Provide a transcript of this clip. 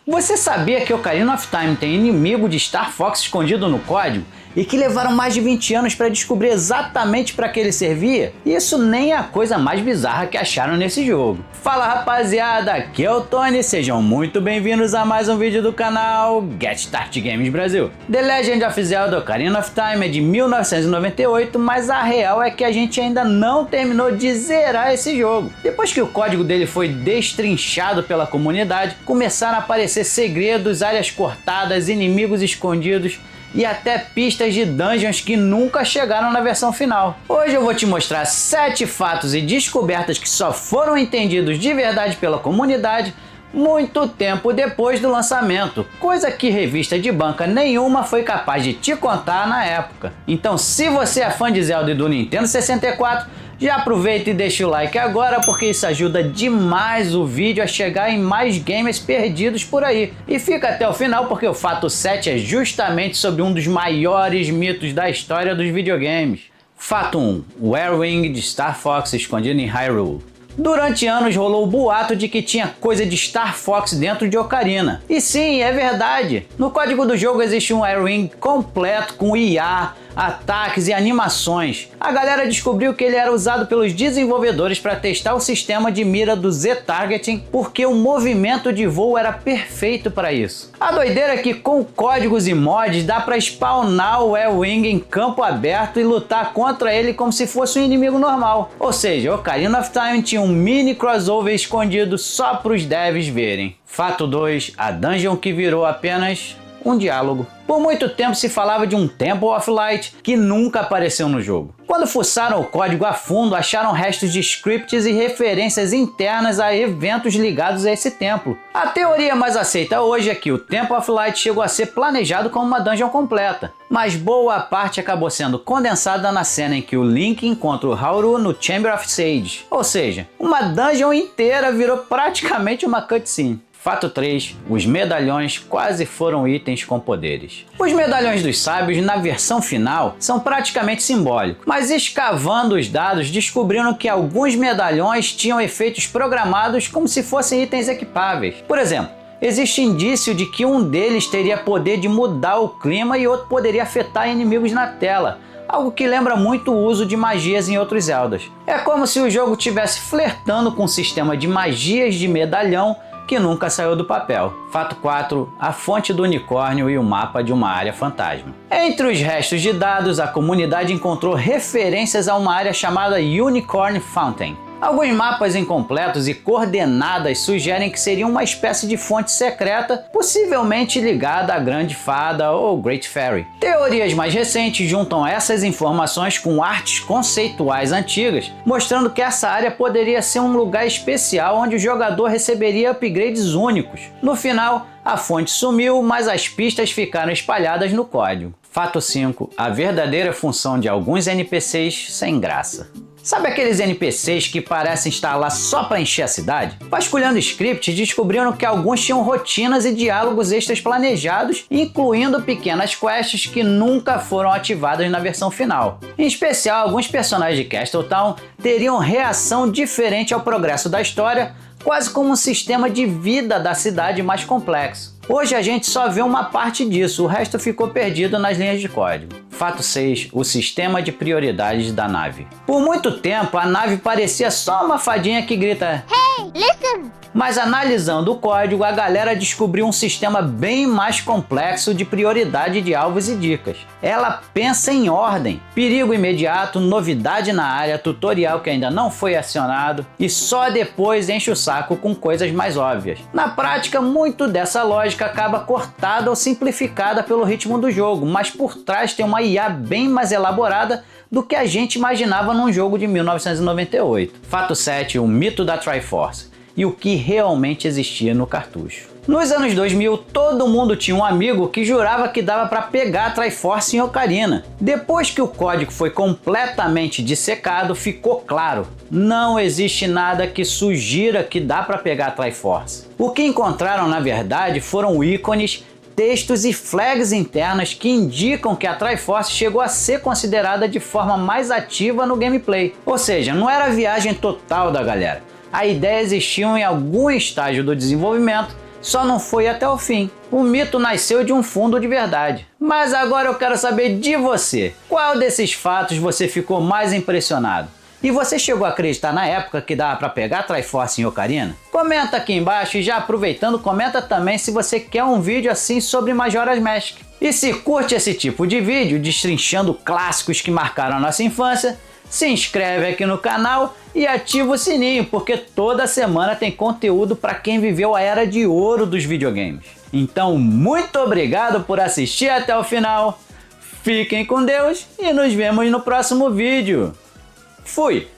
Você sabia que Ocarina of Time tem inimigo de Star Fox escondido no código? E que levaram mais de 20 anos para descobrir exatamente para que ele servia? Isso nem é a coisa mais bizarra que acharam nesse jogo. Fala rapaziada, aqui é o Tony, sejam muito bem-vindos a mais um vídeo do canal Get Start Games Brasil. The Legend of Zelda Ocarina of Time é de 1998, mas a real é que a gente ainda não terminou de zerar esse jogo. Depois que o código dele foi destrinchado pela comunidade, começaram a aparecer segredos, áreas cortadas, inimigos escondidos e até pistas de dungeons que nunca chegaram na versão final. Hoje eu vou te mostrar 7 fatos e descobertas que só foram entendidos de verdade pela comunidade muito tempo depois do lançamento, coisa que revista de banca nenhuma foi capaz de te contar na época. Então, se você é fã de Zelda e do Nintendo 64, já aproveita e deixa o like agora, porque isso ajuda demais o vídeo a chegar em mais gamers perdidos por aí. E fica até o final, porque o fato 7 é justamente sobre um dos maiores mitos da história dos videogames. Fato 1. O Airwing de Star Fox escondido em Hyrule. Durante anos rolou o boato de que tinha coisa de Star Fox dentro de Ocarina. E sim, é verdade. No código do jogo existe um Airwing completo com IA, ataques e animações. A galera descobriu que ele era usado pelos desenvolvedores para testar o sistema de mira do Z-Targeting, porque o movimento de voo era perfeito para isso. A doideira é que com códigos e mods dá para spawnar o Airwing em campo aberto e lutar contra ele como se fosse um inimigo normal. Ou seja, Ocarina of Time tinha um mini crossover escondido só para os devs verem. Fato 2. A dungeon que virou apenas um diálogo. Por muito tempo se falava de um Temple of Light que nunca apareceu no jogo. Quando fuçaram o código a fundo, acharam restos de scripts e referências internas a eventos ligados a esse templo. A teoria mais aceita hoje é que o Temple of Light chegou a ser planejado como uma dungeon completa, mas boa parte acabou sendo condensada na cena em que o Link encontra o Hyrule no Chamber of Sage. Ou seja, uma dungeon inteira virou praticamente uma cutscene. Fato 3. Os medalhões quase foram itens com poderes. Os medalhões dos sábios na versão final são praticamente simbólicos, mas escavando os dados descobriram que alguns medalhões tinham efeitos programados como se fossem itens equipáveis. Por exemplo, existe indício de que um deles teria poder de mudar o clima e outro poderia afetar inimigos na tela, algo que lembra muito o uso de magias em outros Zeldas. É como se o jogo estivesse flertando com um sistema de magias de medalhão que nunca saiu do papel. Fato 4. A fonte do unicórnio e o mapa de uma área fantasma. Entre os restos de dados, a comunidade encontrou referências a uma área chamada Unicorn Fountain. Alguns mapas incompletos e coordenadas sugerem que seria uma espécie de fonte secreta, possivelmente ligada à Grande Fada ou Great Fairy. Teorias mais recentes juntam essas informações com artes conceituais antigas, mostrando que essa área poderia ser um lugar especial onde o jogador receberia upgrades únicos. No final, a fonte sumiu, mas as pistas ficaram espalhadas no código. Fato 5. A verdadeira função de alguns NPCs sem graça. Sabe aqueles NPCs que parecem estar lá só para encher a cidade? Vasculhando scripts, descobriram que alguns tinham rotinas e diálogos extras planejados, incluindo pequenas quests que nunca foram ativadas na versão final. Em especial, alguns personagens de Castletown teriam reação diferente ao progresso da história, quase como um sistema de vida da cidade mais complexo. Hoje a gente só vê uma parte disso, o resto ficou perdido nas linhas de código. Fato 6. O sistema de prioridades da nave. Por muito tempo, a nave parecia só uma fadinha que grita "Hey, listen!". Mas analisando o código, a galera descobriu um sistema bem mais complexo de prioridade de alvos e dicas. Ela pensa em ordem, perigo imediato, novidade na área, tutorial que ainda não foi acionado e só depois enche o saco com coisas mais óbvias. Na prática, muito dessa lógica acaba cortada ou simplificada pelo ritmo do jogo, mas por trás tem uma IA bem mais elaborada do que a gente imaginava num jogo de 1998. Fato 7. O mito da Triforce e o que realmente existia no cartucho. Nos anos 2000, todo mundo tinha um amigo que jurava que dava para pegar a Triforce em Ocarina. Depois que o código foi completamente dissecado, ficou claro: não existe nada que sugira que dá para pegar a Triforce. O que encontraram, na verdade, foram ícones, textos e flags internas que indicam que a Triforce chegou a ser considerada de forma mais ativa no gameplay. Ou seja, não era a viagem total da galera. A ideia existiu em algum estágio do desenvolvimento, só não foi até o fim. O mito nasceu de um fundo de verdade. Mas agora eu quero saber de você. Qual desses fatos você ficou mais impressionado? E você chegou a acreditar na época que dava para pegar Triforce em Ocarina? Comenta aqui embaixo e já aproveitando, comenta também se você quer um vídeo assim sobre Majora's Mask. E se curte esse tipo de vídeo, destrinchando clássicos que marcaram a nossa infância, se inscreve aqui no canal e ativa o sininho, porque toda semana tem conteúdo para quem viveu a era de ouro dos videogames. Então, muito obrigado por assistir até o final, fiquem com Deus e nos vemos no próximo vídeo. Fui!